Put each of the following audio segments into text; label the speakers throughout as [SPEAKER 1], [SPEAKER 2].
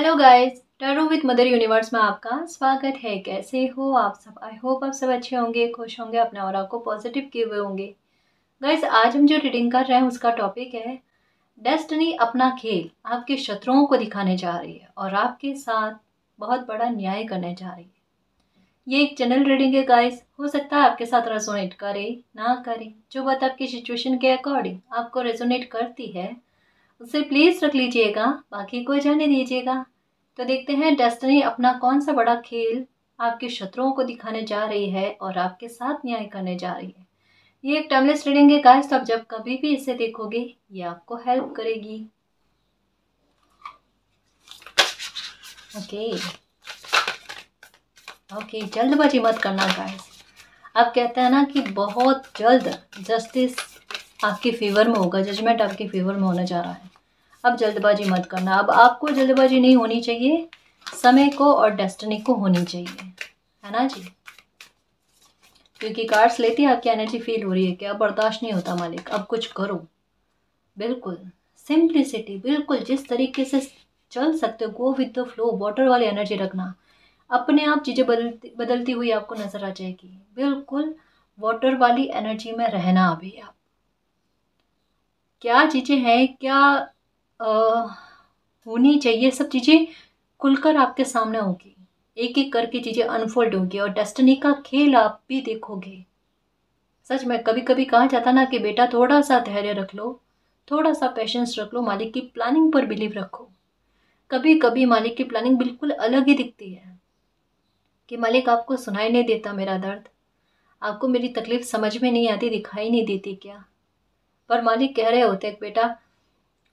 [SPEAKER 1] Hello guys, tarot with mother universe में आपका स्वागत है। कैसे हो आप सब? आई होप आप सब अच्छे होंगे, खुश होंगे, अपने ऑरा को पॉजिटिव किए हुए होंगे। गाइस, आज हम जो रीडिंग कर रहे हैं उसका टॉपिक है डेस्टिनी अपना खेल आपके शत्रुओं को दिखाने जा रही है और आपके साथ बहुत बड़ा न्याय करने जा रही है। ये एक जनरल रीडिंग है गाइस, हो सकता है आपके साथ रेजोनेट करे ना करे। जो बात आपकी सिचुएशन के अकॉर्डिंग आपको रेजोनेट करती है उसे प्लीज रख लीजिएगा, बाकी को जाने दीजिएगा। तो देखते हैं डेस्टिनी अपना कौन सा बड़ा खेल आपके शत्रुओं को दिखाने जा रही है और आपके साथ न्याय करने जा रही है। ये एक टाइमलेस रीडिंग है गाइस, तो आप जब कभी भी इसे देखोगे ये आपको हेल्प करेगी। ओके, जल्दबाजी मत करना गाइस। अब कहते हैं ना कि बहुत जल्द जस्टिस आपके फेवर में होगा, जजमेंट आपके फेवर में होने जा रहा है। अब जल्दबाजी मत करना, अब आपको जल्दबाजी नहीं होनी चाहिए, समय को और डेस्टिनी को होनी चाहिए, है ना जी। क्योंकि कार्ड्स लेती है आपकी एनर्जी फील हो रही है कि अब बर्दाश्त नहीं होता मालिक, अब कुछ करो। बिल्कुल सिंप्लिसिटी, बिल्कुल जिस तरीके से चल सकते हो, go with the flow, water वाली एनर्जी रखना। अपने आप चीज़ें बदलती हुई आपको नजर आ जाएगी। बिल्कुल वाटर वाली एनर्जी में रहना। अभी आप क्या चीज़ें हैं, क्या होनी चाहिए, सब चीज़ें खुलकर आपके सामने होगी, एक एक करके चीज़ें अनफोल्ड होगी और डेस्टिनी का खेल आप भी देखोगे। सच में कभी कभी कहा जाता ना कि बेटा थोड़ा सा धैर्य रख लो, थोड़ा सा पेशेंस रख लो, मालिक की प्लानिंग पर बिलीव रखो। कभी कभी मालिक की प्लानिंग बिल्कुल अलग ही दिखती है कि मालिक आपको सुनाई नहीं देता मेरा दर्द, आपको मेरी तकलीफ समझ में नहीं आती, दिखाई नहीं देती क्या। पर मालिक कह रहे होते बेटा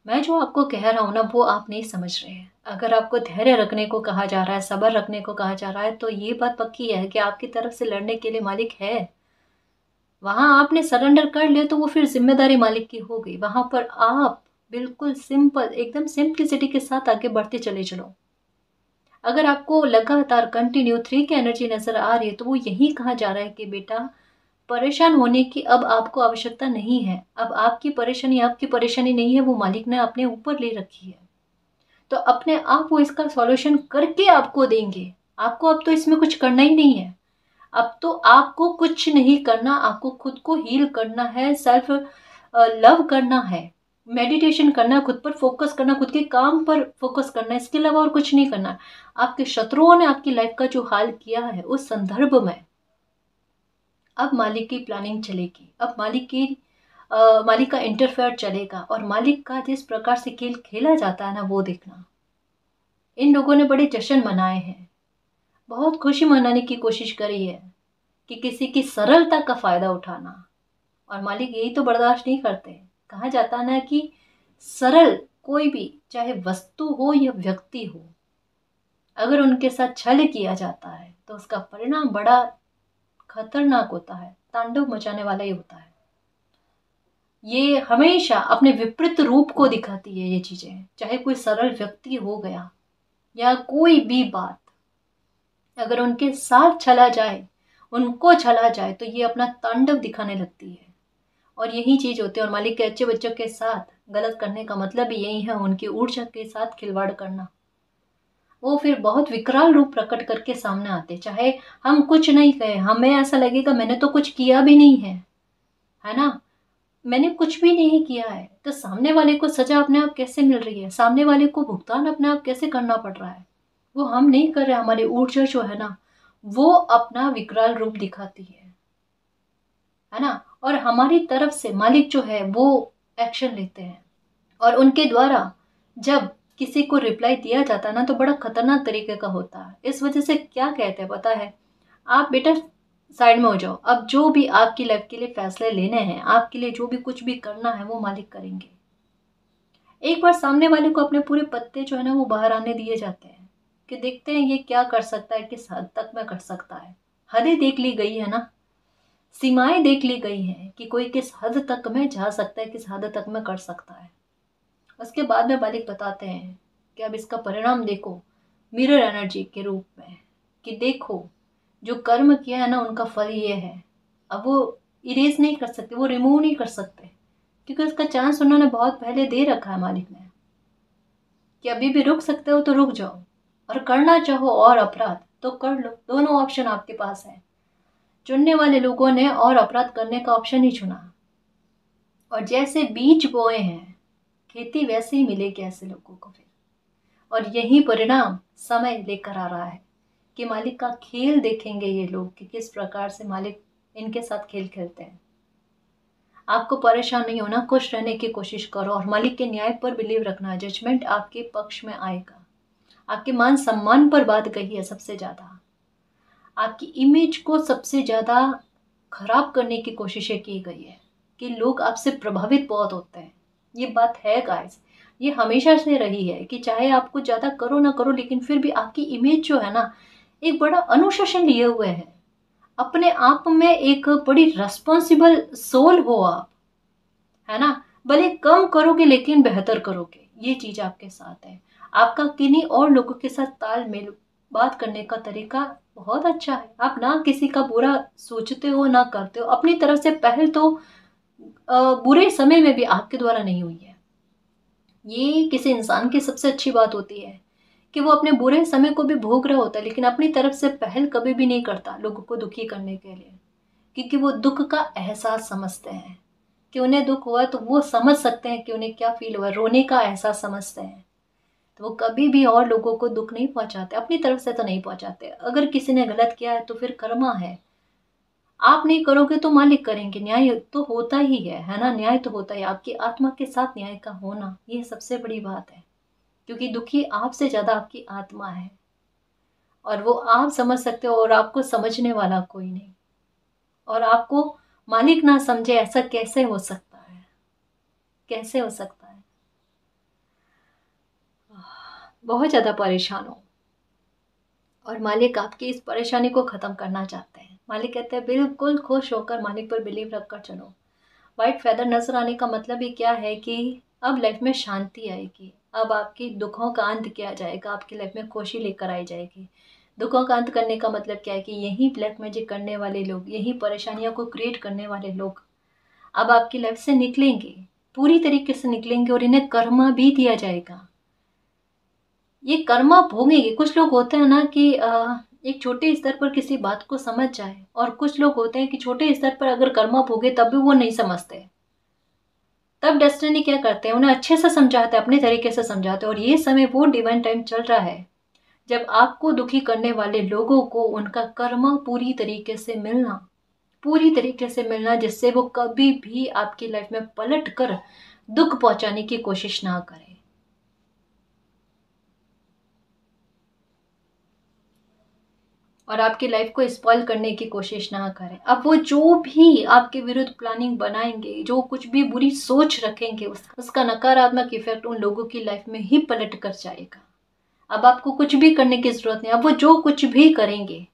[SPEAKER 1] मैं जो आपको कह रहा हूँ ना वो आप नहीं समझ रहे हैं। अगर आपको धैर्य रखने को कहा जा रहा है, सब्र रखने को कहा जा रहा है, तो ये बात पक्की है कि आपकी तरफ से लड़ने के लिए मालिक है। वहां आपने सरेंडर कर लिया तो वो फिर जिम्मेदारी मालिक की हो गई। वहां पर आप बिल्कुल सिंपल, एकदम सिंप्लिसिटी के साथ आगे बढ़ते चले चलो। अगर आपको लगातार कंटिन्यू 3 की एनर्जी नजर आ रही है तो वो यही कहा जा रहा है कि बेटा परेशान होने की अब आपको आवश्यकता नहीं है। अब आपकी परेशानी नहीं है, वो मालिक ने अपने ऊपर ले रखी है। तो अपने आप वो इसका सॉल्यूशन करके आपको देंगे। आपको अब तो इसमें कुछ करना ही नहीं है। अब तो आपको कुछ नहीं करना, आपको खुद को हील करना है, सेल्फ लव करना है, मेडिटेशन करना है, खुद पर फोकस करना, खुद के काम पर फोकस करना है, इसके अलावा और कुछ नहीं करना। आपके शत्रुओं ने आपकी लाइफ का जो हाल किया है उस संदर्भ में अब मालिक की प्लानिंग चलेगी। अब मालिक का इंटरफेयर चलेगा और मालिक का जिस प्रकार से खेल खेला जाता है ना वो देखना। इन लोगों ने बड़े जश्न मनाए हैं, बहुत खुशी मनाने की कोशिश करी है कि किसी की सरलता का फायदा उठाना, और मालिक यही तो बर्दाश्त नहीं करते। कहा जाता ना कि सरल कोई भी, चाहे वस्तु हो या व्यक्ति हो, अगर उनके साथ छल किया जाता है तो उसका परिणाम बड़ा खतरनाक होता है, तांडव मचाने वाला ही होता है। ये हमेशा अपने विपरीत रूप को दिखाती है ये चीजें, चाहे कोई सरल व्यक्ति हो गया या कोई भी बात, अगर उनके साथ चला जाए, उनको चला जाए तो ये अपना तांडव दिखाने लगती है। और यही चीज होती है। और मालिक के अच्छे बच्चों के साथ गलत करने का मतलब भी यही है, उनकी ऊर्जा के साथ खिलवाड़ करना। वो फिर बहुत विकराल रूप प्रकट करके सामने आते, चाहे हम कुछ नहीं कहे, हमें ऐसा लगेगा मैंने तो कुछ किया भी नहीं है ना, मैंने कुछ भी नहीं किया है। तो सामने वाले को सजा अपने आप कैसे मिल रही है, सामने वाले को भुगतान अपने आप कैसे करना पड़ रहा है, वो हम नहीं कर रहे। हमारी ऊर्जा जो है ना वो अपना विकराल रूप दिखाती है ना। और हमारी तरफ से मालिक जो है वो एक्शन लेते हैं और उनके द्वारा जब किसी को रिप्लाई दिया जाता है ना तो बड़ा खतरनाक तरीके का होता है। इस वजह से क्या कहते हैं पता है, आप बेटा साइड में हो जाओ, अब जो भी आपकी लाइफ के लिए फैसले लेने हैं, आपके लिए जो भी कुछ भी करना है वो मालिक करेंगे। एक बार सामने वाले को अपने पूरे पत्ते जो है ना वो बाहर आने दिए जाते हैं कि देखते हैं ये क्या कर सकता है, किस हद तक में कर सकता है। हदें देख ली गई है ना, सीमाएं देख ली गई हैं कि कोई किस हद तक में जा सकता है, किस हद तक में कर सकता है। उसके बाद में मालिक बताते हैं कि अब इसका परिणाम देखो मिरर एनर्जी के रूप में, कि देखो जो कर्म किया है ना उनका फल ये है। अब वो इरेज नहीं कर सकते, वो रिमूव नहीं कर सकते, क्योंकि उसका चांस उन्होंने बहुत पहले दे रखा है मालिक ने कि अभी भी रुक सकते हो तो रुक जाओ, और करना चाहो और अपराध तो कर लो। दोनों ऑप्शन आपके पास है। चुनने वाले लोगों ने और अपराध करने का ऑप्शन ही चुना, और जैसे बीज बोए हैं खेती वैसे ही मिलेगी ऐसे लोगों को फिर। और यही परिणाम समय लेकर आ रहा है कि मालिक का खेल देखेंगे ये लोग कि किस प्रकार से मालिक इनके साथ खेल खेलते हैं। आपको परेशान नहीं होना, खुश रहने की कोशिश करो और मालिक के न्याय पर बिलीव रखना। जजमेंट आपके पक्ष में आएगा। आपके मान सम्मान पर बात कही है सबसे ज़्यादा। आपकी इमेज को सबसे ज़्यादा खराब करने की कोशिशें की गई है कि लोग आपसे प्रभावित बहुत होते हैं। ये बात है गाइस, ये हमेशा से रही है कि चाहे आप कुछ ज़्यादा करो ना करो, लेकिन फिर भी आपकी इमेज जो है ना, एक बड़ा अनुशासन लिए हुए है। अपने आप में एक बड़ी रिस्पॉन्सिबल सोल हो आप, है ना। भले कम करोगे लेकिन बेहतर करोगे, ये चीज आपके साथ है। आपका किन्हीं और लोगों के साथ तालमेल, बात करने का तरीका बहुत अच्छा है। आप ना किसी का बुरा सोचते हो ना करते हो। अपनी तरफ से पहल तो बुरे समय में भी आपके द्वारा नहीं हुई है। ये किसी इंसान की सबसे अच्छी बात होती है कि वो अपने बुरे समय को भी भोग रहा होता है, लेकिन अपनी तरफ से पहल कभी भी नहीं करता लोगों को दुखी करने के लिए, क्योंकि वो दुख का एहसास समझते हैं कि उन्हें दुख हुआ तो वो समझ सकते हैं कि उन्हें क्या फील हुआ। रोने का एहसास समझते हैं, तो वो कभी भी और लोगों को दुख नहीं पहुंचाते, अपनी तरफ से तो नहीं पहुंचाते। अगर किसी ने गलत किया है तो फिर कर्मा है। आप नहीं करोगे तो मालिक करेंगे। न्याय तो होता ही है ना। न्याय तो होता है। आपकी आत्मा के साथ न्याय का होना, ये सबसे बड़ी बात है, क्योंकि दुखी आपसे ज्यादा आपकी आत्मा है, और वो आप समझ सकते हो और आपको समझने वाला कोई नहीं। और आपको मालिक ना समझे, ऐसा कैसे हो सकता है? कैसे हो सकता है? बहुत ज्यादा परेशान हो, और मालिक आपकी इस परेशानी को खत्म करना चाहते हैं। मालिक कहते हैं बिल्कुल खुश होकर मालिक पर बिलीव रखकर चलो। वाइट फेदर नजर आने का मतलब ही क्या है कि अब लाइफ में शांति आएगी। अब आपकी दुखों का अंत किया जाएगा, आपकी लाइफ में खुशी लेकर आई जाएगी। दुखों का अंत करने का मतलब क्या है कि यही ब्लैक मैजिक करने वाले लोग, यही परेशानियों को क्रिएट करने वाले लोग अब आपकी लाइफ से निकलेंगे, पूरी तरीके से निकलेंगे, और इन्हें कर्मा भी दिया जाएगा। ये कर्मा भोगेंगे। कुछ लोग होते हैं ना कि एक छोटे स्तर पर किसी बात को समझ जाए, और कुछ लोग होते हैं कि छोटे स्तर पर अगर कर्मा भोगे तब भी वो नहीं समझते। तब डेस्टिनी क्या करते हैं, उन्हें अच्छे से समझाते हैं, अपने तरीके से समझाते हैं। और ये समय वो डिवाइन टाइम चल रहा है जब आपको दुखी करने वाले लोगों को उनका कर्मा पूरी तरीके से मिलना, पूरी तरीके से मिलना, जिससे वो कभी भी आपकी लाइफ में पलट कर दुख पहुंचाने की कोशिश ना करें। और आपकी लाइफ को स्पॉइल करने की कोशिश ना करें। अब वो जो भी आपके विरुद्ध प्लानिंग बनाएंगे, जो कुछ भी बुरी सोच रखेंगे, उसका नकारात्मक इफेक्ट उन लोगों की लाइफ में ही पलट कर जाएगा। अब आपको कुछ भी करने की जरूरत नहीं। अब वो जो कुछ भी करेंगे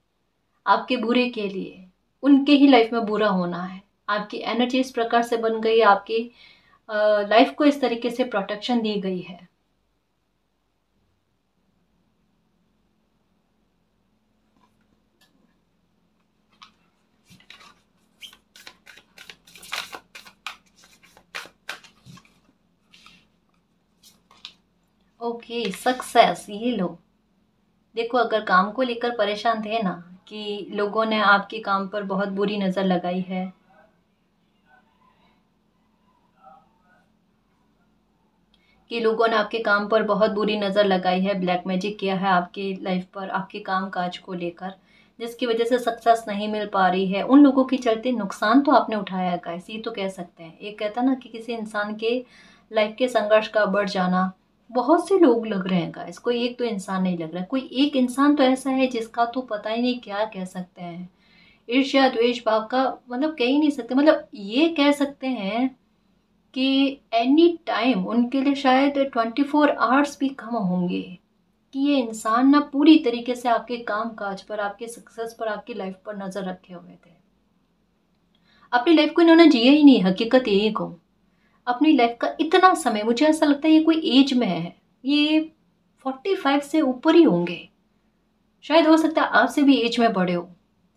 [SPEAKER 1] आपके बुरे के लिए, उनके ही लाइफ में बुरा होना है। आपकी एनर्जी इस प्रकार से बन गई, आपकी लाइफ को इस तरीके से प्रोटेक्शन दी गई है। ओके, सक्सेस, ये लो। देखो, अगर काम को लेकर परेशान थे ना, कि लोगों ने आपके काम पर बहुत बुरी नज़र लगाई है, कि लोगों ने आपके काम पर बहुत बुरी नज़र लगाई है, ब्लैक मैजिक किया है आपकी लाइफ पर, आपके काम काज को लेकर, जिसकी वजह से सक्सेस नहीं मिल पा रही है, उन लोगों के चलते नुकसान तो आपने उठाया है गाइस, ये तो कह सकते हैं। एक कहता ना कि किसी इंसान के लाइफ के संघर्ष का बढ़ जाना, बहुत से लोग लग रहे हैं गाइस, कोई एक तो इंसान नहीं लग रहा है। कोई एक इंसान तो ऐसा है जिसका तो पता ही नहीं क्या कह सकते हैं, ईर्ष्या द्वेष भाव का मतलब कह ही नहीं सकते। मतलब ये कह सकते हैं कि एनी टाइम उनके लिए शायद 24 आवर्स भी कम होंगे, कि ये इंसान ना पूरी तरीके से आपके काम काज पर, आपके सक्सेस पर, आपकी लाइफ पर नजर रखे हुए थे। अपनी लाइफ को इन्होंने जिया ही नहीं, हकीकत यही कहूँ। अपनी लाइफ का इतना समय, मुझे ऐसा लगता है ये कोई एज में है, ये 45 से ऊपर ही होंगे, शायद हो सकता है आपसे भी एज में बड़े हो,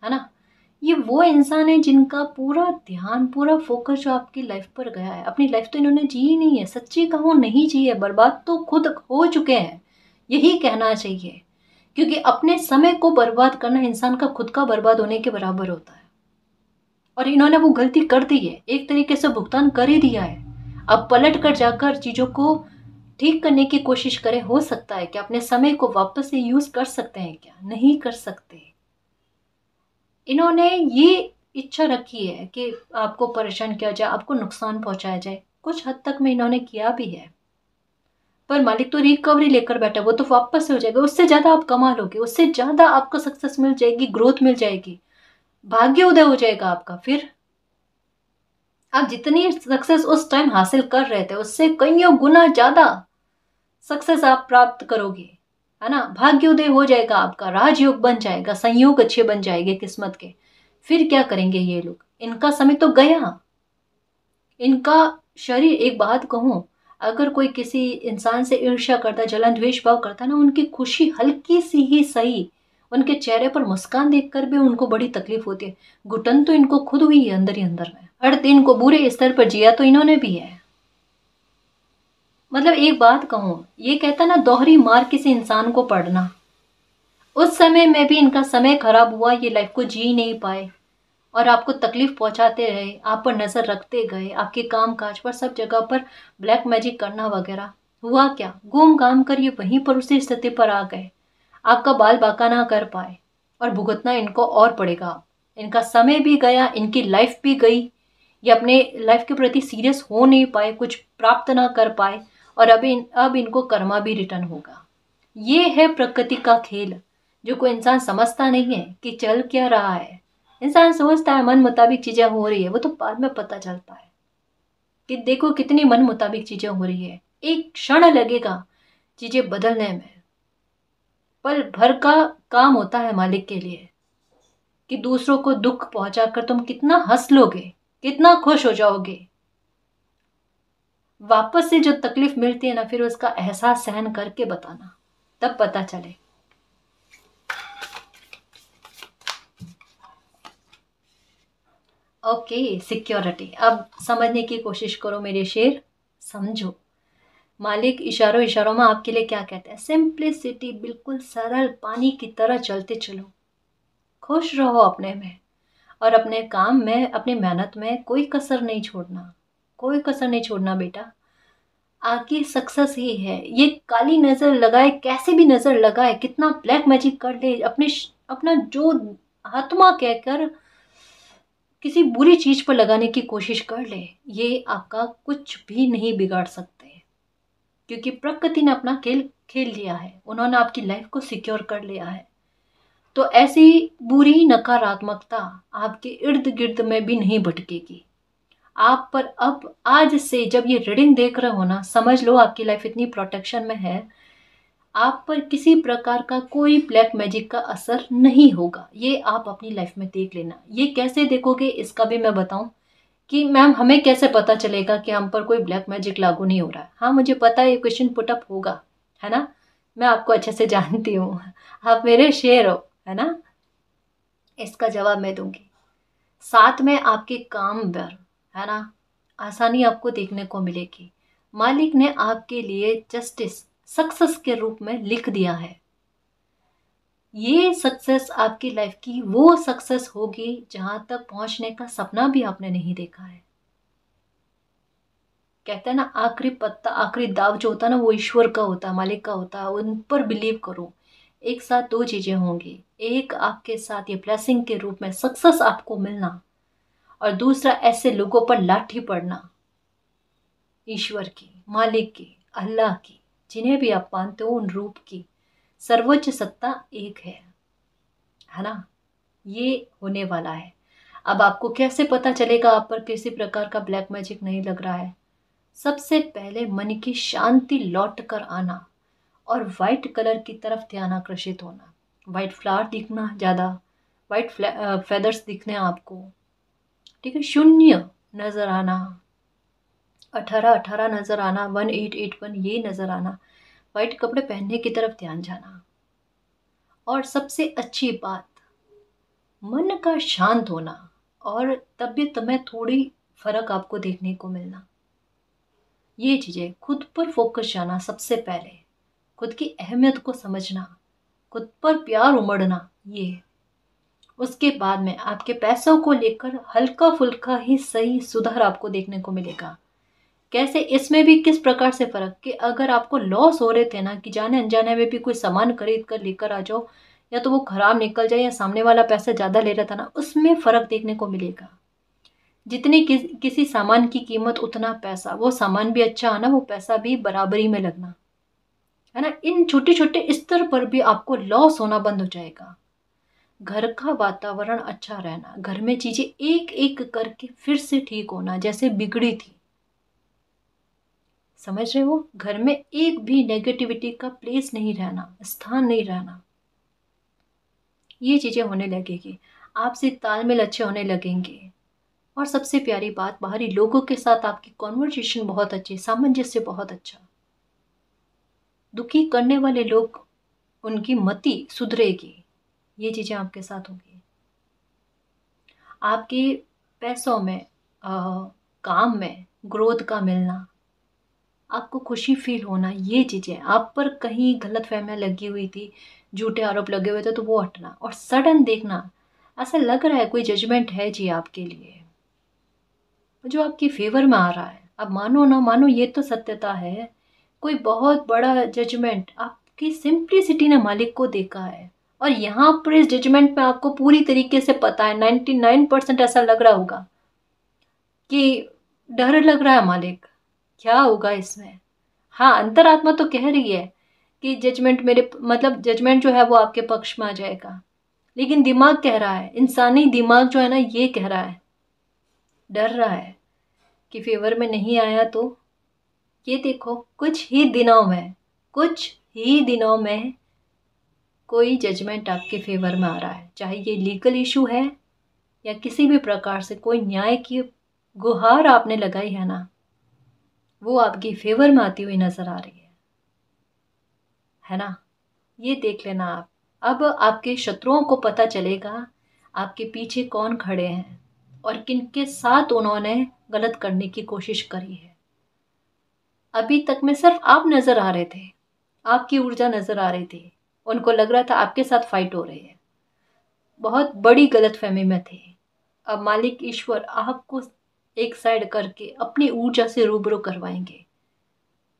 [SPEAKER 1] है ना। ये वो इंसान है जिनका पूरा ध्यान, पूरा फोकस जो आपकी लाइफ पर गया है। अपनी लाइफ तो इन्होंने जी ही नहीं है, सच्ची कहूँ नहीं जी है, बर्बाद तो खुद हो चुके हैं, यही कहना चाहिए। क्योंकि अपने समय को बर्बाद करना इंसान का खुद का बर्बाद होने के बराबर होता है। और इन्होंने वो गलती कर दी है, एक तरीके से भुगतान कर ही दिया है। अब पलट कर जाकर चीजों को ठीक करने की कोशिश करें, हो सकता है कि अपने समय को वापस से यूज कर सकते हैं क्या? नहीं कर सकते। इन्होंने ये इच्छा रखी है कि आपको परेशान किया जाए, आपको नुकसान पहुंचाया जाए। कुछ हद तक में इन्होंने किया भी है, पर मालिक तो रिकवरी लेकर बैठा, वो तो वापस से हो जाएगा, उससे ज्यादा आप कमा लोगे, उससे ज्यादा आपको सक्सेस मिल जाएगी, ग्रोथ मिल जाएगी, भाग्य उदय हो जाएगा आपका। फिर आप जितनी सक्सेस उस टाइम हासिल कर रहे थे उससे कईयों गुना ज्यादा सक्सेस आप प्राप्त करोगे, है ना। भाग्योदय हो जाएगा आपका, राजयोग बन जाएगा, संयोग अच्छे बन जाएंगे किस्मत के। फिर क्या करेंगे ये लोग? इनका समय तो गया, इनका शरीर। एक बात कहूं, अगर कोई किसी इंसान से ईर्ष्या करता, जलन द्वेष भाव करता ना, उनकी खुशी हल्की सी ही सही, उनके चेहरे पर मुस्कान देखकर भी उनको बड़ी तकलीफ होती है। घुटन तो इनको खुद हुई है अंदर ही अंदर में। हर दिन को बुरे स्तर पर जिया तो इन्होंने भी है। मतलब एक बात कहूं, ये कहता ना दोहरी मार किसी इंसान को पड़ना, उस समय में भी इनका समय खराब हुआ, ये लाइफ को जी नहीं पाए और आपको तकलीफ पहुंचाते रहे, आप पर नजर रखते गए, आपके काम काज पर सब जगह पर ब्लैक मैजिक करना वगैरह। हुआ क्या? घूम घाम कर ये वहीं पर उसी स्थिति पर आ गए, आपका बाल बाका ना कर पाए, और भुगतना इनको और पड़ेगा। इनका समय भी गया, इनकी लाइफ भी गई, ये अपने लाइफ के प्रति सीरियस हो नहीं पाए, कुछ प्राप्त ना कर पाए, और अब इनको कर्मा भी रिटर्न होगा। ये है प्रकृति का खेल, जो कोई इंसान समझता नहीं है कि चल क्या रहा है। इंसान सोचता है मन मुताबिक चीजें हो रही है, वो तो बाद में पता चलता है कि देखो कितनी मन मुताबिक चीजें हो रही है। एक क्षण लगेगा चीजें बदलने में, पल भर का काम होता है मालिक के लिए कि दूसरों को दुख पहुंचाकर तुम कितना हंस लोगे, कितना खुश हो जाओगे। वापस से जो तकलीफ मिलती है ना, फिर उसका एहसास सहन करके बताना, तब पता चले। Okay, security. अब समझने की कोशिश करो मेरे शेर, समझो। मालिक इशारों इशारों में आपके लिए क्या कहते हैं? सिंप्लिसिटी, बिल्कुल सरल, पानी की तरह चलते चलो, खुश रहो अपने में और अपने काम में, अपनी मेहनत में कोई कसर नहीं छोड़ना, कोई कसर नहीं छोड़ना बेटा। आगे सक्सेस ही है। ये काली नजर लगाए, कैसे भी नजर लगाए, कितना ब्लैक मैजिक कर ले, अपना जो आत्मा कहकर किसी बुरी चीज पर लगाने की कोशिश कर ले, ये आपका कुछ भी नहीं बिगाड़ सकते, क्योंकि प्रकृति ने अपना खेल खेल लिया है, उन्होंने आपकी लाइफ को सिक्योर कर लिया है। तो ऐसी बुरी नकारात्मकता आपके इर्द गिर्द में भी नहीं भटकेगी आप पर। अब आज से जब ये रीडिंग देख रहे हो ना, समझ लो आपकी लाइफ इतनी प्रोटेक्शन में है, आप पर किसी प्रकार का कोई ब्लैक मैजिक का असर नहीं होगा। ये आप अपनी लाइफ में देख लेना। ये कैसे देखोगे इसका भी मैं बताऊं कि मैम हमें कैसे पता चलेगा कि हम पर कोई ब्लैक मैजिक लागू नहीं हो रहा है? हाँ मुझे पता है ये क्वेश्चन पुटअप होगा, है ना, मैं आपको अच्छे से जानती हूँ, आप मेरे शेर हो, है ना। इसका जवाब मैं दूंगी। साथ में आपके काम पर, है ना, आसानी आपको देखने को मिलेगी। मालिक ने आपके लिए जस्टिस सक्सेस के रूप में लिख दिया है। ये सक्सेस आपकी लाइफ की वो सक्सेस होगी जहां तक पहुंचने का सपना भी आपने नहीं देखा है। कहते हैं ना, आखिरी पत्ता, आखिरी दाव जो होता है ना, वो ईश्वर का होता है, मालिक का होता है, उन पर बिलीव करो। एक साथ दो चीजें होंगी, एक आपके साथ ये ब्लेसिंग के रूप में सक्सेस आपको मिलना, और दूसरा ऐसे लोगों पर लाठी पड़ना, ईश्वर की, मालिक की, अल्लाह की, जिन्हें भी आप मानते हो उन रूप की। सर्वोच्च सत्ता एक है ना। ये होने वाला है। अब आपको कैसे पता चलेगा आप पर किसी प्रकार का ब्लैक मैजिक नहीं लग रहा है? सबसे पहले मन की शांति लौट कर आना और वाइट कलर की तरफ ध्यान आकर्षित होना। वाइट फ्लावर दिखना, ज़्यादा वाइट फेदर्स दिखने आपको, ठीक है। शून्य नजर आना, 18 नजर आना, 1881 ये नजर आना। वाइट कपड़े पहनने की तरफ ध्यान जाना। और सबसे अच्छी बात, मन का शांत होना और तबीयत में थोड़ी फर्क आपको देखने को मिलना, ये चीज़ें, खुद पर फोकस जाना सबसे पहले, खुद की अहमियत को समझना, खुद पर प्यार उमड़ना, ये उसके बाद में आपके पैसों को लेकर हल्का फुल्का ही सही सुधार आपको देखने को मिलेगा। कैसे, इसमें भी किस प्रकार से फर्क कि अगर आपको लॉस हो रहे थे ना कि जाने अनजाने में भी कोई सामान खरीद कर लेकर आ जाओ, या तो वो खराब निकल जाए या सामने वाला पैसा ज़्यादा ले रहा था ना, उसमें फ़र्क देखने को मिलेगा। जितनी किसी सामान की कीमत उतना पैसा, वो सामान भी अच्छा आना, वो पैसा भी बराबरी में लगना, है ना। इन छोटे छोटे स्तर पर भी आपको लॉस होना बंद हो जाएगा। घर का वातावरण अच्छा रहना, घर में चीज़ें एक एक करके फिर से ठीक होना जैसे बिगड़ी थी, समझ रहे हो। घर में एक भी नेगेटिविटी का प्लेस नहीं रहना, स्थान नहीं रहना, ये चीज़ें होने लगेगी। आपसे तालमेल अच्छे होने लगेंगे। और सबसे प्यारी बात, बाहरी लोगों के साथ आपकी कॉन्वर्जेशन बहुत अच्छी, सामंजस्य बहुत अच्छा। दुखी करने वाले लोग, उनकी मति सुधरेगी, ये चीज़ें आपके साथ होगी। आपके पैसों में, काम में ग्रोथ का मिलना, आपको खुशी फील होना, ये चीज़ें, आप पर कहीं गलतफहमियां लगी हुई थी, झूठे आरोप लगे हुए थे, तो वो हटना। और सडन देखना, ऐसा लग रहा है कोई जजमेंट है जी आपके लिए, जो आपकी फेवर में आ रहा है। अब मानो ना मानो, ये तो सत्यता है, कोई बहुत बड़ा जजमेंट आपकी सिंप्लिसिटी ने मालिक को देखा है। और यहाँ पर इस जजमेंट में आपको पूरी तरीके से पता है, 99% ऐसा लग रहा होगा कि डर लग रहा है मालिक, क्या होगा इसमें। हाँ, अंतरात्मा तो कह रही है कि जजमेंट मेरे, मतलब जजमेंट जो है वो आपके पक्ष में आ जाएगा, लेकिन दिमाग कह रहा है, इंसानी दिमाग जो है ना, ये कह रहा है, डर रहा है कि फेवर में नहीं आया तो ये देखो, कुछ ही दिनों में कोई जजमेंट आपके फेवर में आ रहा है। चाहे ये लीगल इशू है या किसी भी प्रकार से कोई न्याय की गुहार आपने लगाई है ना, वो आपकी फेवर में आती हुई नजर आ रही है ना। ये देख लेना आप। अब आपके शत्रुओं को पता चलेगा आपके पीछे कौन खड़े हैं और किनके साथ उन्होंने गलत करने की कोशिश करी है। अभी तक में सिर्फ आप नजर आ रहे थे, आपकी ऊर्जा नजर आ रही थी, उनको लग रहा था आपके साथ फाइट हो रही है, बहुत बड़ी गलतफहमी में थे। अब मालिक ईश्वर आपको एक साइड करके अपनी ऊर्जा से रूबरू करवाएंगे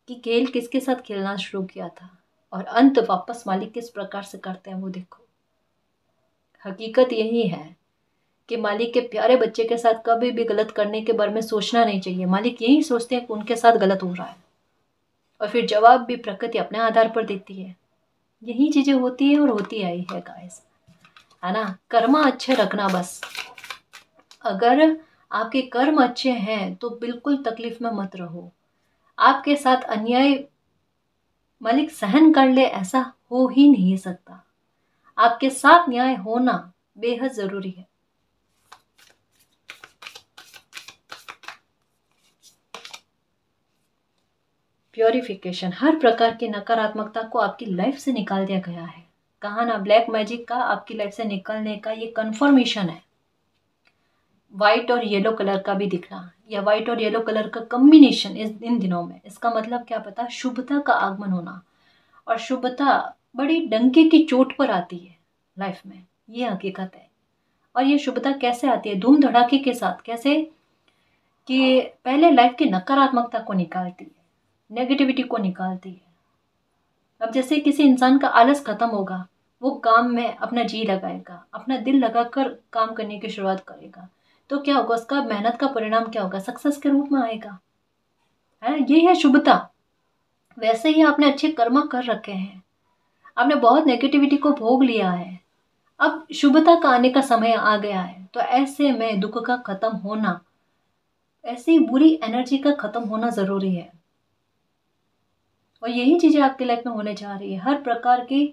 [SPEAKER 1] कि खेल किसके साथ खेलना शुरू किया था और अंत वापस मालिक किस प्रकार से करते हैं वो देखो। हकीकत यही है कि मालिक के प्यारे बच्चे के साथ कभी भी गलत करने के बारे में सोचना नहीं चाहिए। मालिक यही सोचते हैं कि उनके साथ गलत हो रहा है, और फिर जवाब भी प्रकृति अपने आधार पर देती है। यही चीजें होती है और होती आई है गाइस, है ना। कर्म अच्छे रखना बस। अगर आपके कर्म अच्छे हैं तो बिल्कुल तकलीफ में मत रहो। आपके साथ अन्याय मालिक सहन कर ले, ऐसा हो ही नहीं सकता। आपके साथ न्याय होना बेहद जरूरी है। प्योरिफिकेशन, हर प्रकार की नकारात्मकता को आपकी लाइफ से निकाल दिया गया है। कहा ना, ब्लैक मैजिक का आपकी लाइफ से निकलने का ये कंफर्मेशन है। व्हाइट और येलो कलर का भी दिखना, या व्हाइट और येलो कलर का कॉम्बिनेशन इन दिनों में, इसका मतलब क्या पता, शुभता का आगमन होना। और शुभता बड़ी डंके की चोट पर आती है लाइफ में, ये हकीकत है। और ये शुभता कैसे आती है, धूम धड़ाके के साथ। कैसे कि पहले लाइफ की नकारात्मकता को निकालती है, नेगेटिविटी को निकालती है। अब जैसे किसी इंसान का आलस खत्म होगा, वो काम में अपना जी लगाएगा, अपना दिल लगाकर काम करने की शुरुआत करेगा, तो क्या होगा, उसका मेहनत का परिणाम क्या होगा, सक्सेस के रूप में आएगा, है। ये है शुभता। वैसे ही आपने अच्छे कर्म कर रखे हैं, आपने बहुत नेगेटिविटी को भोग लिया है, अब शुभता का आने का समय आ गया है। तो ऐसे में दुख का खत्म होना, ऐसी बुरी एनर्जी का खत्म होना जरूरी है। और यही चीजें आपकी लाइफ में होने जा रही है। हर प्रकार के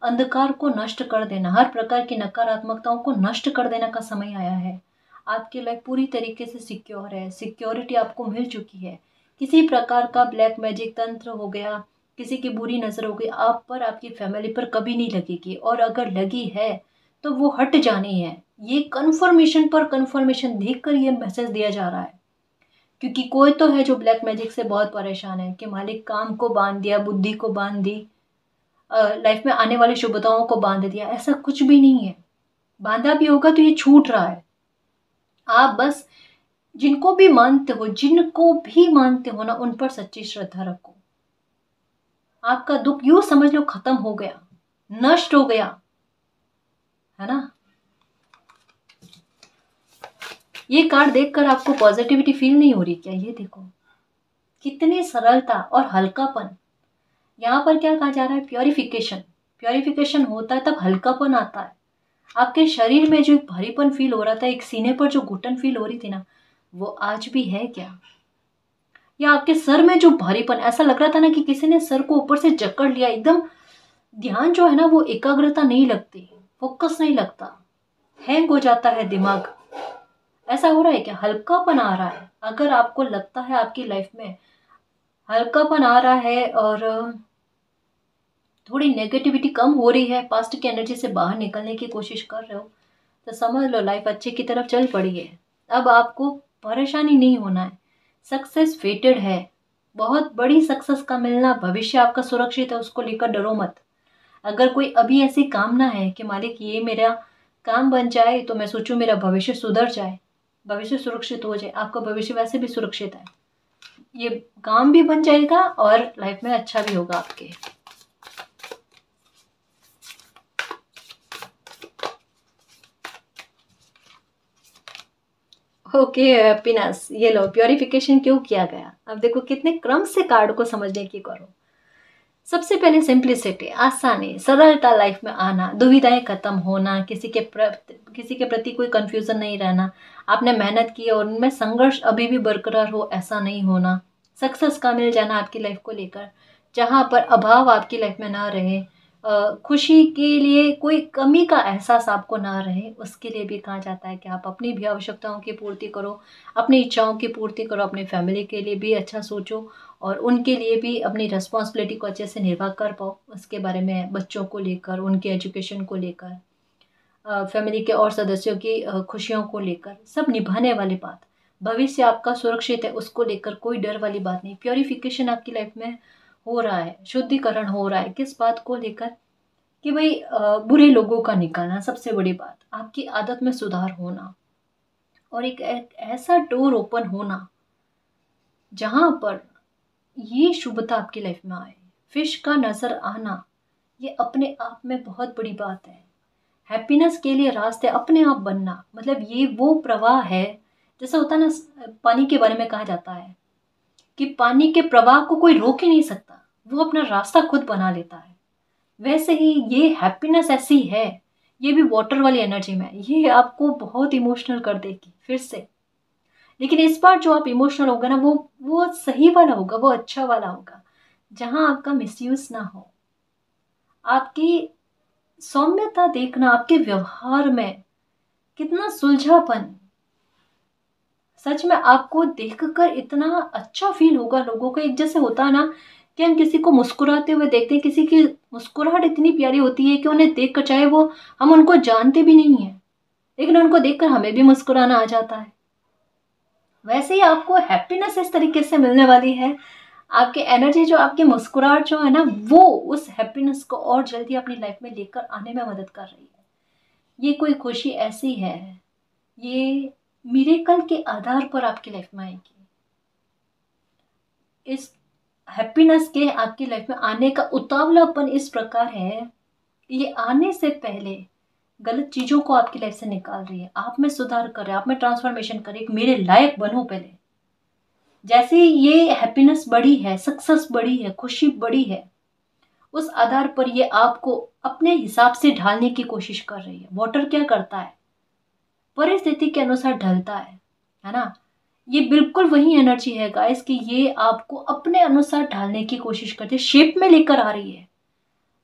[SPEAKER 1] अंधकार को नष्ट कर देना, हर प्रकार की नकारात्मकताओं को नष्ट कर देने का समय आया है। आपकी लाइफ पूरी तरीके से सिक्योर है, सिक्योरिटी आपको मिल चुकी है। किसी प्रकार का ब्लैक मैजिक तंत्र हो गया, किसी की बुरी नजर हो गई, आप पर, आपकी फैमिली पर कभी नहीं लगेगी। और अगर लगी है तो वो हट जानी है। ये कन्फर्मेशन पर कन्फर्मेशन देखकर ये मैसेज दिया जा रहा है, क्योंकि कोई तो है जो ब्लैक मैजिक से बहुत परेशान है कि मालिक काम को बांध दिया, बुद्धि को बांध दी, लाइफ में आने वाली शुभताओं को बांध दिया। ऐसा कुछ भी नहीं है, बांधा भी होगा तो ये छूट रहा है। आप बस जिनको भी मानते हो ना, उन पर सच्ची श्रद्धा रखो। आपका दुख यूं समझ लो खत्म हो गया, नष्ट हो गया, है ना। ये कार्ड देखकर आपको पॉजिटिविटी फील नहीं हो रही क्या? ये देखो कितनी सरलता और हल्कापन। यहाँ पर क्या कहा जा रहा है? प्योरिफिकेशन। प्योरिफिकेशन होता है तब हल्कापन आता है। आपके शरीर में जो एक भारीपन फील हो रहा था, एक सीने पर जो घुटन फील हो रही थी ना, वो आज भी है क्या? या आपके सर में जो भारीपन, ऐसा लग रहा था ना कि किसी ने सर को ऊपर से जकड़ लिया, एकदम ध्यान जो है ना वो एकाग्रता नहीं लगती, फोकस नहीं लगता, हैंग हो जाता है दिमाग। ऐसा हो रहा है क्या? हल्कापन आ रहा है। अगर आपको लगता है आपकी लाइफ में हल्कापन आ रहा है और थोड़ी नेगेटिविटी कम हो रही है, पास्ट की एनर्जी से बाहर निकलने की कोशिश कर रहे हो, तो समझ लो लाइफ अच्छे की तरफ चल पड़ी है। अब आपको परेशानी नहीं होना है। सक्सेस फेटेड है, बहुत बड़ी सक्सेस का मिलना, भविष्य आपका सुरक्षित है, उसको लेकर डरो मत। अगर कोई अभी ऐसी कामना है कि मालिक ये मेरा काम बन जाए तो मैं सोचूं मेरा भविष्य सुधर जाए, भविष्य सुरक्षित हो जाए, आपका भविष्य वैसे भी सुरक्षित है। ये काम भी बन जाएगा और लाइफ में अच्छा भी होगा आपके। ओके हैप्पीनेस, ये लो प्योरिफिकेशन क्यों किया गया। अब देखो कितने क्रम से कार्ड को समझने की करो। सबसे पहले सिंप्लिसिटी, आसानी, सरलता लाइफ में आना, दुविधाएं खत्म होना, किसी के प्रति कोई कंफ्यूजन नहीं रहना, आपने मेहनत की और उनमें संघर्ष अभी भी बरकरार हो ऐसा नहीं होना, सक्सेस का मिल जाना आपकी लाइफ को लेकर, जहाँ पर अभाव आपकी लाइफ में ना रहे, खुशी के लिए कोई कमी का एहसास आपको ना रहे, उसके लिए भी कहा जाता है कि आप अपनी भी आवश्यकताओं की पूर्ति करो, अपनी इच्छाओं की पूर्ति करो, अपनी फैमिली के लिए भी अच्छा सोचो और उनके लिए भी अपनी रिस्पॉन्सिबिलिटी को अच्छे से निर्वाह कर पाओ। उसके बारे में बच्चों को लेकर, उनके एजुकेशन को लेकर, फैमिली के और सदस्यों की खुशियों को लेकर सब निभाने वाली बात। भविष्य आपका सुरक्षित है, उसको लेकर कोई डर वाली बात नहीं। प्योरिफिकेशन आपकी लाइफ में हो रहा है, शुद्धिकरण हो रहा है। किस बात को लेकर? कि भाई बुरे लोगों का निकालना, सबसे बड़ी बात, आपकी आदत में सुधार होना और एक ऐसा डोर ओपन होना जहां पर ये शुभता आपकी लाइफ में आए। फिश का नजर आना ये अपने आप में बहुत बड़ी बात है। हैप्पीनेस के लिए रास्ते अपने आप बनना, मतलब ये वो प्रवाह है, जैसा होता है ना पानी के बारे में कहा जाता है कि पानी के प्रवाह को कोई रोक ही नहीं सकता, वो अपना रास्ता खुद बना लेता है। वैसे ही ये हैप्पीनेस ऐसी है, ये भी वाटर वाली एनर्जी में, ये आपको बहुत इमोशनल कर देगी फिर से। लेकिन इस बार जो आप इमोशनल होगा ना, वो सही वाला होगा, वो अच्छा वाला होगा, जहां आपका मिसयूज ना हो। आपकी सौम्यता देखना, आपके व्यवहार में कितना सुलझापन, सच में आपको देखकर इतना अच्छा फील होगा। लोगों को एक जैसे होता है ना कि हम किसी को मुस्कुराते हुए देखते हैं, किसी की मुस्कुराहट इतनी प्यारी होती है कि उन्हें देखकर, चाहे वो हम उनको जानते भी नहीं है, लेकिन उनको देखकर हमें भी मुस्कुराना आ जाता है। वैसे ही आपको हैप्पीनेस इस तरीके से मिलने वाली है। आपकी एनर्जी जो, आपकी मुस्कुराहट जो है ना, वो उस हैप्पीनेस को और जल्दी अपनी लाइफ में लेकर आने में मदद कर रही है। ये कोई खुशी ऐसी है, ये मिरेकल के आधार पर आपकी लाइफ में आएगी। इस हैप्पीनेस के आपकी लाइफ में आने का उतावलापन इस प्रकार है, ये आने से पहले गलत चीजों को आपकी लाइफ से निकाल रही है, आप में सुधार कर रहे हैं, आप में ट्रांसफॉर्मेशन कर रही है। मेरे लायक बनो पहले। जैसे ये हैप्पीनेस बड़ी है, सक्सेस बड़ी है, खुशी बड़ी है, उस आधार पर ये आपको अपने हिसाब से ढालने की कोशिश कर रही है। वाटर क्या करता है? परिस्थिति के अनुसार ढलता है ना। ये बिल्कुल वही एनर्जी है गाइस कि ये आपको अपने अनुसार ढालने की कोशिश करती है, शेप में लेकर आ रही है,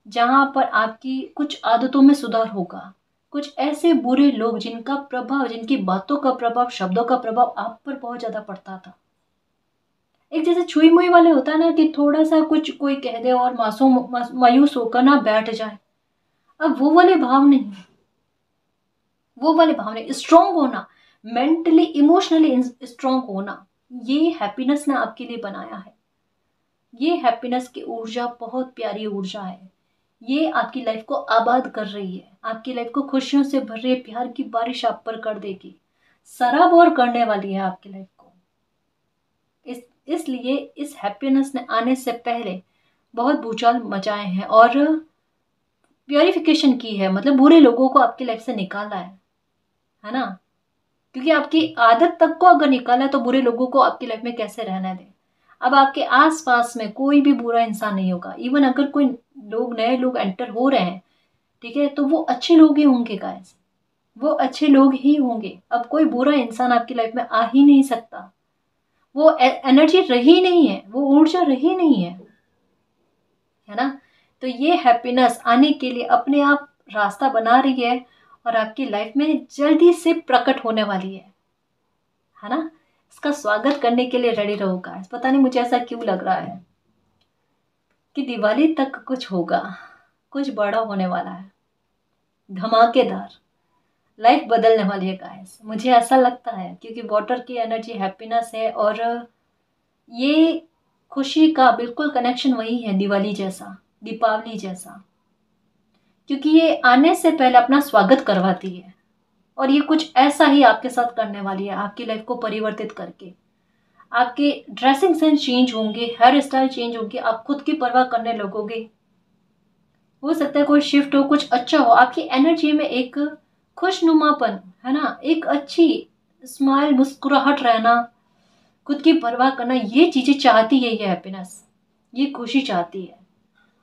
[SPEAKER 1] जहां पर आपकी कुछ आदतों में सुधार होगा। कुछ ऐसे बुरे लोग जिनका प्रभाव, जिनकी बातों का प्रभाव, शब्दों का प्रभाव आप पर बहुत ज्यादा पड़ता था, एक जैसे छुई मुई वाले होता है ना कि थोड़ा सा कुछ कोई कह दे और मायूस होकर ना बैठ जाए, अब वो वाले भाव नहीं। वो वाली भावना, स्ट्रांग होना, मेंटली इमोशनली स्ट्रांग होना, ये हैप्पीनेस ने आपके लिए बनाया है। ये हैप्पीनेस की ऊर्जा बहुत प्यारी ऊर्जा है। ये आपकी लाइफ को आबाद कर रही है, आपकी लाइफ को खुशियों से भर रही है, प्यार की बारिश आप पर कर देगी, सराबोर करने वाली है आपकी लाइफ को। इसलिए इस हैप्पीनेस ने आने से पहले बहुत भूचाल मचाए हैं और प्योरिफिकेशन की है, मतलब बुरे लोगों को आपकी लाइफ से निकाला है ना। क्योंकि आपकी आदत तक को अगर निकाला है तो बुरे लोगों को आपकी लाइफ में कैसे रहने दें। अब आपके आसपास में कोई भी बुरा इंसान नहीं होगा, इवन अगर कोई लोग नए लोग एंटर हो रहे हैं, ठीक है, तो वो अच्छे लोग ही होंगे गाइस, वो अच्छे लोग ही होंगे। अब कोई बुरा इंसान आपकी लाइफ में आ ही नहीं सकता, वो एनर्जी रही नहीं है, वो ऊर्जा रही नहीं है ना। तो ये हैप्पीनेस आने के लिए अपने आप रास्ता बना रही है और आपकी लाइफ में जल्दी से प्रकट होने वाली है ना। इसका स्वागत करने के लिए रेडी रहो गाइस। पता नहीं मुझे ऐसा क्यों लग रहा है कि दिवाली तक कुछ होगा, कुछ बड़ा होने वाला है, धमाकेदार, लाइफ बदलने वाली है गाइस, मुझे ऐसा लगता है। क्योंकि वाटर की एनर्जी हैप्पीनेस है और ये खुशी का बिल्कुल कनेक्शन वही है दिवाली जैसा, दीपावली जैसा। क्योंकि ये आने से पहले अपना स्वागत करवाती है और ये कुछ ऐसा ही आपके साथ करने वाली है, आपकी लाइफ को परिवर्तित करके। आपके ड्रेसिंग सेंस चेंज होंगे, हेयर स्टाइल चेंज होंगे, आप खुद की परवाह करने लगोगे। हो सकता है कोई शिफ्ट हो, कुछ अच्छा हो, आपकी एनर्जी में एक खुशनुमापन है ना, एक अच्छी स्माइल, मुस्कुराहट रहना, खुद की परवाह करना, ये चीजें चाहती है ये हैप्पीनेस, ये खुशी चाहती है।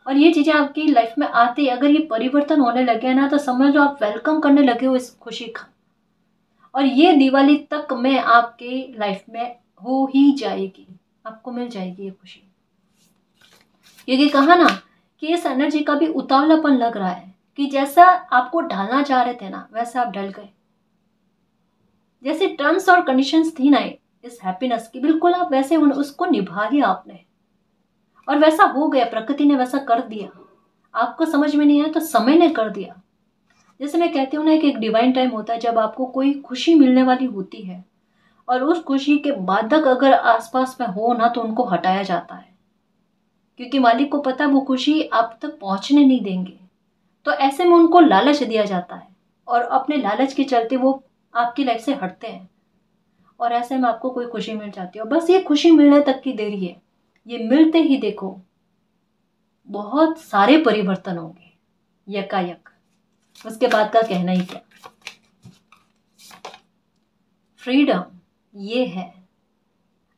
[SPEAKER 1] और ये चीजें आपकी लाइफ में आती है, अगर ये परिवर्तन होने लगे ना तो समझ लो आप वेलकम करने लगे हो इस खुशी का। और ये दिवाली तक में आपके लाइफ में हो ही जाएगी, आपको मिल जाएगी ये खुशी। क्योंकि कहा ना कि इस एनर्जी का भी उतावलापन लग रहा है कि जैसा आपको ढलना चाह रहे थे ना वैसा आप ढल गए। जैसे टर्म्स और कंडीशंस थी ना इस हैप्पीनेस की, बिल्कुल आप वैसे उसको निभा लिया आपने और वैसा हो गया, प्रकृति ने वैसा कर दिया। आपको समझ में नहीं आया तो समय ने कर दिया। जैसे मैं कहती हूँ ना कि एक डिवाइन टाइम होता है जब आपको कोई खुशी मिलने वाली होती है और उस खुशी के बाधक अगर आसपास में हो ना तो उनको हटाया जाता है, क्योंकि मालिक को पता है वो खुशी आप तक पहुंचने नहीं देंगे। तो ऐसे में उनको लालच दिया जाता है और अपने लालच के चलते वो आपकी लाइफ से हटते हैं और ऐसे में आपको कोई खुशी मिल जाती है। और बस ये खुशी मिलने तक की देरी है, ये मिलते ही देखो बहुत सारे परिवर्तन होंगे यकायक। उसके बाद का कहना ही क्या। फ्रीडम ये है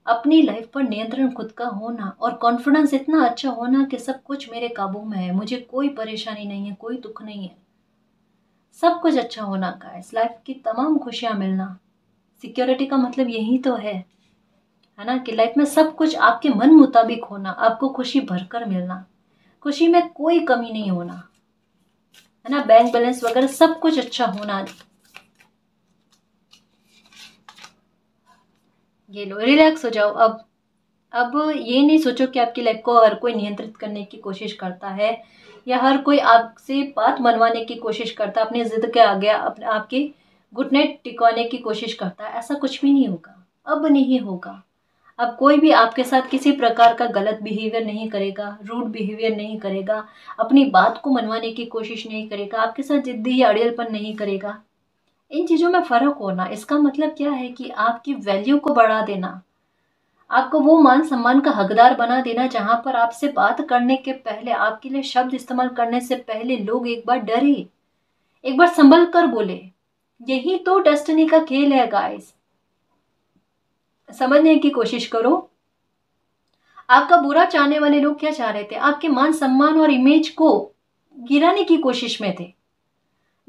[SPEAKER 1] अपनी लाइफ पर नियंत्रण खुद का होना और कॉन्फिडेंस इतना अच्छा होना कि सब कुछ मेरे काबू में है, मुझे कोई परेशानी नहीं है, कोई दुख नहीं है, सब कुछ अच्छा होना का इस लाइफ की तमाम खुशियां मिलना। सिक्योरिटी का मतलब यही तो है ना, कि लाइफ में सब कुछ आपके मन मुताबिक होना, आपको खुशी भरकर मिलना, खुशी में कोई कमी नहीं होना, है ना, बैंक बैलेंस वगैरह सब कुछ अच्छा होना। ये लो, रिलैक्स हो जाओ। अब ये नहीं सोचो कि आपकी लाइफ को हर कोई नियंत्रित करने की कोशिश करता है या हर कोई आपसे बात मनवाने की कोशिश करता है, अपनी जिद के आगे अपने आपके घुटने टिकवाने की कोशिश करता है। ऐसा कुछ भी नहीं होगा, अब नहीं होगा। अब कोई भी आपके साथ किसी प्रकार का गलत बिहेवियर नहीं करेगा, रूड बिहेवियर नहीं करेगा, अपनी बात को मनवाने की कोशिश नहीं करेगा, आपके साथ जिद्दी या अड़ियलपन नहीं करेगा। इन चीज़ों में फ़र्क होना इसका मतलब क्या है कि आपकी वैल्यू को बढ़ा देना, आपको वो मान सम्मान का हकदार बना देना जहां पर आपसे बात करने के पहले, आपके लिए शब्द इस्तेमाल करने से पहले लोग एक बार डरे, एक बार संभल कर बोले। यही तो डेस्टिनी का खेल है गाइस, समझने की कोशिश करो। आपका बुरा चाहने वाले लोग क्या चाह रहे थे, आपके मान सम्मान और इमेज को गिराने की कोशिश में थे।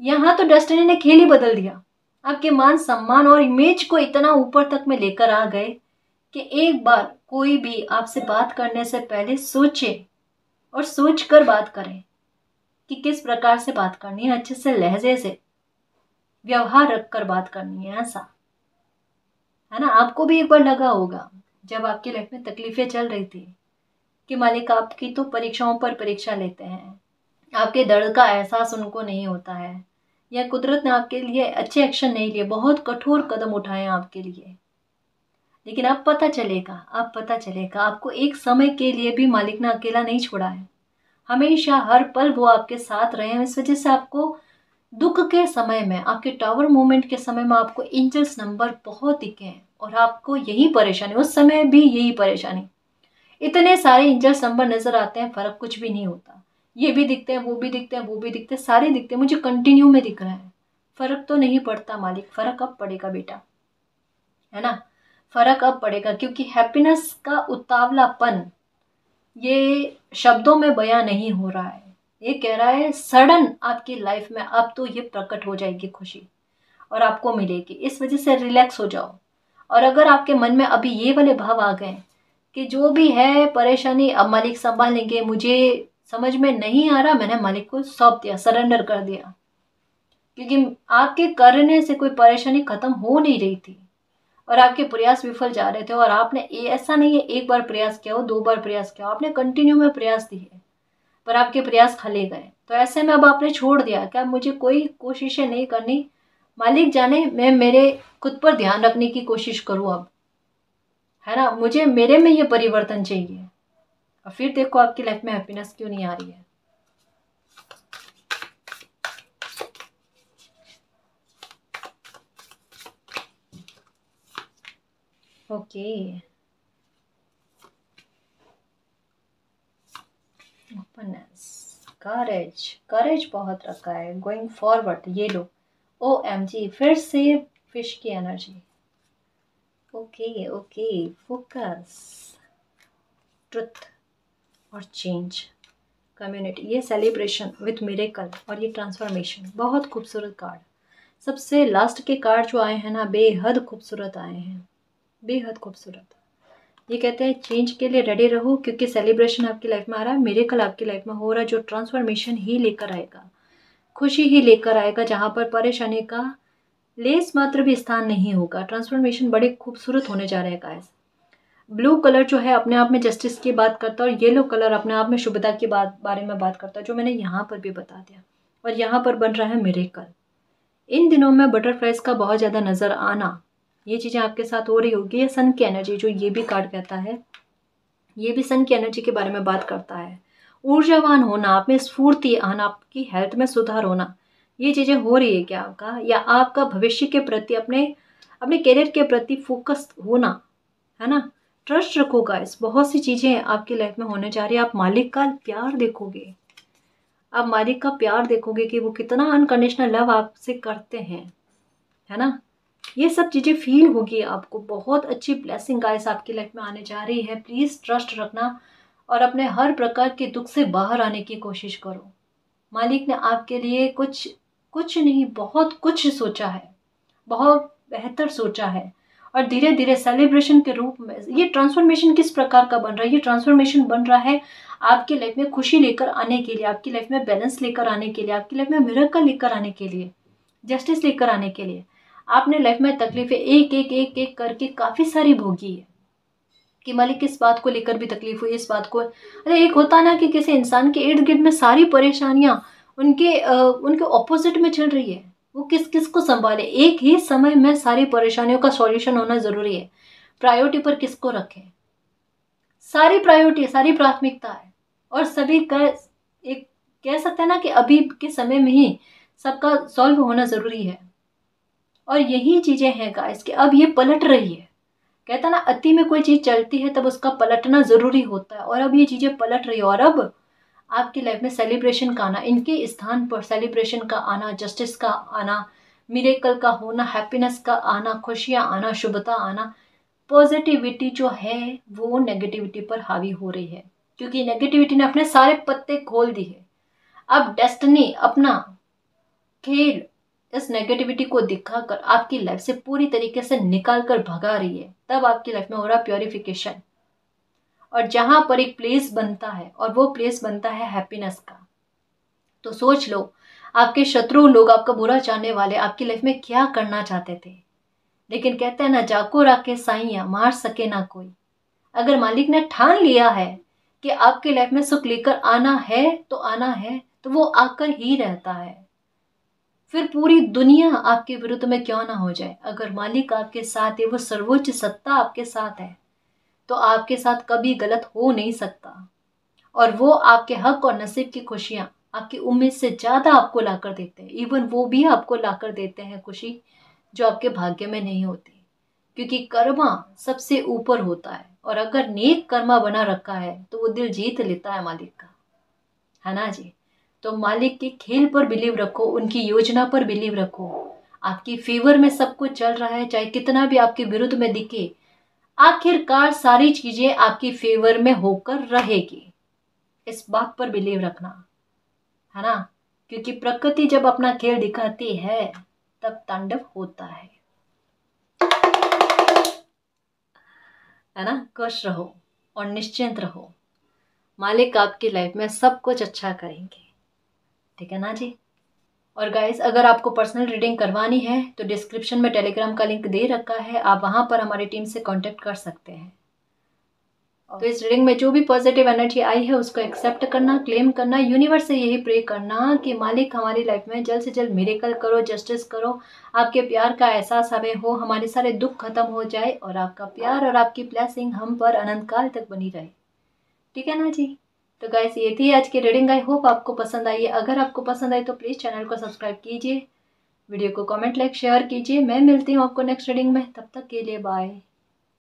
[SPEAKER 1] यहां तो डेस्टिनी ने खेल ही बदल दिया, आपके मान सम्मान और इमेज को इतना ऊपर तक में लेकर आ गए कि एक बार कोई भी आपसे बात करने से पहले सोचे और सोच कर बात करें कि किस प्रकार से बात करनी है, अच्छे से लहजे से व्यवहार रखकर बात करनी है, ऐसा है ना। आपको भी एक बार लगा होगा जब आपकी लाइफ में तकलीफें चल रही थी कि मालिक आपकी तो परीक्षाओं पर परीक्षा लेते हैं, आपके दर्द का एहसास उनको नहीं होता है, या कुदरत ने आपके लिए अच्छे एक्शन नहीं लिए, बहुत कठोर कदम उठाए आपके लिए, लेकिन अब पता चलेगा, अब पता चलेगा आपको। एक समय के लिए भी मालिक ने अकेला नहीं छोड़ा है, हमेशा हर पल वो आपके साथ रहे हैं। इस वजह से आपको दुख के समय में, आपके टावर मोमेंट के समय में आपको एंजल्स नंबर बहुत दिखे हैं, और आपको यही परेशानी, उस समय भी यही परेशानी, इतने सारे एंजल्स नंबर नजर आते हैं, फर्क कुछ भी नहीं होता। ये भी दिखते हैं, वो भी दिखते हैं, वो भी दिखते हैं, सारे दिखते हैं, मुझे कंटिन्यू में दिख रहा है, फर्क तो नहीं पड़ता मालिक। फर्क अब पड़ेगा बेटा, है ना, फर्क अब पड़ेगा, क्योंकि हैप्पीनेस का उतावलापन ये शब्दों में बयां नहीं हो रहा है। ये कह रहा है सडन आपकी लाइफ में अब तो ये प्रकट हो जाएगी खुशी, और आपको मिलेगी। इस वजह से रिलैक्स हो जाओ। और अगर आपके मन में अभी ये वाले भाव आ गए कि जो भी है परेशानी अब मालिक संभाल लेंगे, मुझे समझ में नहीं आ रहा, मैंने मालिक को सौंप दिया, सरेंडर कर दिया, क्योंकि आपके करने से कोई परेशानी खत्म हो नहीं रही थी और आपके प्रयास विफल जा रहे थे। और आपने ऐसा नहीं है एक बार प्रयास किया हो, 2 बार प्रयास किया हो, आपने कंटिन्यू में प्रयास दिए, पर आपके प्रयास खले गए। तो ऐसे में अब आपने छोड़ दिया कि अब मुझे कोई कोशिशें नहीं करनी, मालिक जाने, मैं मेरे खुद पर ध्यान रखने की कोशिश करूँ अब, है ना, मुझे मेरे में ये परिवर्तन चाहिए। और फिर देखो आपकी लाइफ में हैप्पीनेस क्यों नहीं आ रही है। ओके, ओपननेस, करेज, करेज बहुत रखा है, गोइंग फॉरवर्ड, ये लो, OMG, फिर से फिश की energy. Okay okay, focus, truth और चेंज, कम्युनिटी, ये सेलिब्रेशन विथ मिरेकल और ये ट्रांसफॉर्मेशन, बहुत खूबसूरत कार्ड। सबसे लास्ट के कार्ड जो आए हैं ना, बेहद खूबसूरत आए हैं, बेहद खूबसूरत। ये कहते हैं चेंज के लिए रेडी रहो, क्योंकि सेलिब्रेशन आपकी लाइफ में आ रहा है, मिरेकल आपकी लाइफ में हो रहा है, जो ट्रांसफॉर्मेशन ही लेकर आएगा, खुशी ही लेकर आएगा, जहाँ पर परेशानी का लेस मात्र भी स्थान नहीं होगा। ट्रांसफॉर्मेशन बड़े खूबसूरत होने जा रहे हैं गाइस। ब्लू कलर जो है अपने आप में जस्टिस की बात करता है, और येलो कलर अपने आप में शुभता की बारे में बात करता है, जो मैंने यहाँ पर भी बता दिया। और यहाँ पर बन रहा है मिरेकल। इन दिनों में बटरफ्लाइज का बहुत ज़्यादा नज़र आना, ये चीज़ें आपके साथ हो रही होगी। ये सन की एनर्जी जो ये भी कार्ड कहता है, ये भी सन की एनर्जी के बारे में बात करता है। ऊर्जावान होना, आप में स्फूर्ति आना, आपकी हेल्थ में सुधार होना, ये चीज़ें हो रही है क्या आपका, या आपका भविष्य के प्रति, अपने अपने करियर के प्रति फोकस होना, है ना। ट्रस्ट रखो गाइस, बहुत सी चीज़ें आपकी लाइफ में होने जा रही है। आप मालिक का प्यार देखोगे, आप मालिक का प्यार देखोगे कि वो कितना अनकंडीशनल लव आपसे करते हैं, है ना। ये सब चीज़ें फील होगी आपको। बहुत अच्छी ब्लेसिंग गाइस आपकी लाइफ में आने जा रही है। प्लीज़ ट्रस्ट रखना और अपने हर प्रकार के दुख से बाहर आने की कोशिश करो। मालिक ने आपके लिए कुछ कुछ नहीं, बहुत कुछ सोचा है, बहुत बेहतर सोचा है। और धीरे धीरे सेलिब्रेशन के रूप में ये ट्रांसफॉर्मेशन किस प्रकार का बन रहा है, ये ट्रांसफॉर्मेशन बन रहा है आपकी लाइफ में खुशी लेकर आने के लिए, आपकी लाइफ में बैलेंस लेकर आने के लिए, आपकी लाइफ में मिरेकल लेकर आने के लिए, जस्टिस लेकर आने के लिए। आपने लाइफ में तकलीफें एक एक एक एक करके काफ़ी सारी भोगी है, कि मालिक किस बात को लेकर भी तकलीफ हुई, इस बात को, अरे एक होता ना कि किसी इंसान के इर्द गिर्द में सारी परेशानियां उनके ऑपोजिट में चल रही है, वो किस किस को संभाले। एक ही समय में सारी परेशानियों का सॉल्यूशन होना जरूरी है। प्रायोरिटी पर किसको रखें, सारी प्रायोरिटी, सारी प्राथमिकता है, और सभी का एक कह सकते हैं ना कि अभी के समय में ही सबका सॉल्व होना जरूरी है। और यही चीजें हैं गाइस कि अब ये पलट रही है। कहता ना अति में कोई चीज चलती है तब उसका पलटना जरूरी होता है, और अब ये चीजें पलट रही है। और अब आपकी लाइफ में सेलिब्रेशन का आना, इनके स्थान पर सेलिब्रेशन का आना, जस्टिस का आना, मिरेकल का होना, हैप्पीनेस का आना, खुशियां आना, शुभता आना, पॉजिटिविटी जो है वो नेगेटिविटी पर हावी हो रही है, क्योंकि नेगेटिविटी ने अपने सारे पत्ते खोल दिए। अब डेस्टिनी अपना खेल इस नेगेटिविटी को दिखाकर आपकी लाइफ से पूरी तरीके से निकाल कर भगा रही है। तब आपकी लाइफ में हो रहा प्योरिफिकेशन, और जहां पर एक प्लेस बनता है, और वो प्लेस बनता है हैप्पीनेस का। तो सोच लो, आपके शत्रु लोग, आपका बुरा चाहने वाले आपकी लाइफ में क्या करना चाहते थे, लेकिन कहते हैं ना, जाको राके साइया मार सके ना कोई। अगर मालिक ने ठान लिया है कि आपकी लाइफ में सुख लेकर आना है, तो आना है, तो वो आकर ही रहता है। फिर पूरी दुनिया आपके विरुद्ध में क्यों ना हो जाए, अगर मालिक आपके साथ है, वो सर्वोच्च सत्ता आपके साथ है, तो आपके साथ कभी गलत हो नहीं सकता। और वो आपके हक और नसीब की खुशियां आपकी उम्मीद से ज्यादा आपको लाकर देते हैं। इवन वो भी आपको लाकर देते हैं खुशी जो आपके भाग्य में नहीं होती, क्योंकि कर्मा सबसे ऊपर होता है। और अगर नेक कर्मा बना रखा है तो वो दिल जीत लेता है मालिक का, है ना जी। तो मालिक के खेल पर बिलीव रखो, उनकी योजना पर बिलीव रखो। आपकी फेवर में सब कुछ चल रहा है, चाहे कितना भी आपके विरुद्ध में दिखे, आखिरकार सारी चीजें आपकी फेवर में होकर रहेगी। इस बात पर बिलीव रखना, है ना, क्योंकि प्रकृति जब अपना खेल दिखाती है तब तांडव होता है ना। खुश रहो और निश्चिंत रहो, मालिक आपकी लाइफ में सब कुछ अच्छा करेंगे, ठीक है ना जी। और गाइस, अगर आपको पर्सनल रीडिंग करवानी है तो डिस्क्रिप्शन में टेलीग्राम का लिंक दे रखा है, आप वहां पर हमारी टीम से कांटेक्ट कर सकते हैं। तो इस रीडिंग में जो भी पॉजिटिव एनर्जी आई है उसको एक्सेप्ट करना, क्लेम करना, यूनिवर्स से यही प्रे करना कि मालिक हमारी लाइफ में जल्द से जल्द मिरेकल करो, जस्टिस करो, आपके प्यार का एहसास हमें हो, हमारे सारे दुख खत्म हो जाए और आपका प्यार और आपकी ब्लेसिंग हम पर अनंत काल तक बनी रहे, ठीक है ना जी। तो गाइस, ये थी आज की रीडिंग। आई होप आपको पसंद आई है। अगर आपको पसंद आई तो प्लीज़ चैनल को सब्सक्राइब कीजिए, वीडियो को कमेंट, लाइक, शेयर कीजिए। मैं मिलती हूँ आपको नेक्स्ट रीडिंग में, तब तक के लिए बाय।